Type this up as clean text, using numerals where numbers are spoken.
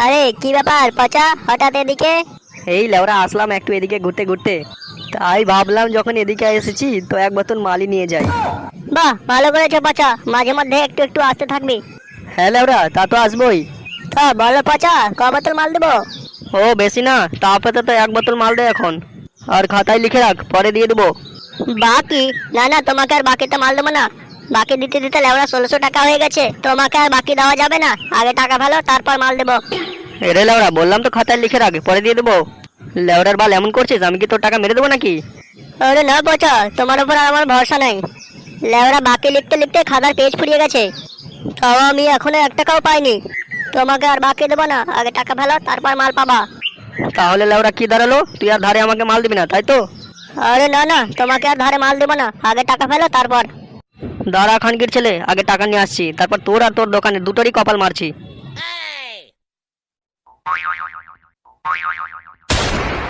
আরে কি ব্যাপার পচা, হঠাৎ এদিকে? এই লেওরা আসলাম একটু এদিকে ঘুরতে ঘুরতে। তাই ভাবলাম যখন এদিকে এসেছি তো এক বোতল মালই নিয়ে যাই। বাহ, ভালো করেছো পচা, মাঝে মধ্যে একটু একটু আসতে থাকবি। হ্যাঁ লেওরা, তা তো আসবোই। তা বলো পচা, ক বোতল মাল দেবো? ও বেশি না, তা আপাতত এক বোতল মাল দে এখন। আর খাতায় লিখে রাখ, পরে দিয়ে দেবো। বাকি? না না, তোমাকে আর বাকিতে মাল দেবো না। বাকি দিতে দিতে লেওড়া 1600 টাকা হয়ে গেছে, তোমাকে আর বাকি দেওয়া যাবে না। আগে টাকা ফেলো, তারপর মাল দেবো। এরে লেওরা, বললাম তো খাতায় লিখে রাখ, পরে দিয়ে দেবো। লেওরার বাল এমন করছিস, আমি কি তোর টাকা মেরে দেবো নাকি? আরে না পচা, তোমার উপর আর আমার ভরসা নেই। লেওড়া বাকি লিখতে লিখতে খাতার পেজ ফুরিয়ে গেছে, তাও আমি এখনো 1 টাকাও পাইনি। তোমাকে আর বাকি দেবো না, আগে টাকা ফেলো, তারপর মাল পাবা। তাহলে লেওরা কি দাঁড়ালো, তুই আর ধারে আমাকে মাল দিবি না তাই তো? আরে না না, তোমাকে আর ধারে মাল দেবো না, আগে টাকা ফেলো তারপর। দাঁড়া খানকির ছেলে, আগে টাকা নিয়ে আসছি, তারপর তোর আর তোর দোকানে দুটোরই কপাল মারছি।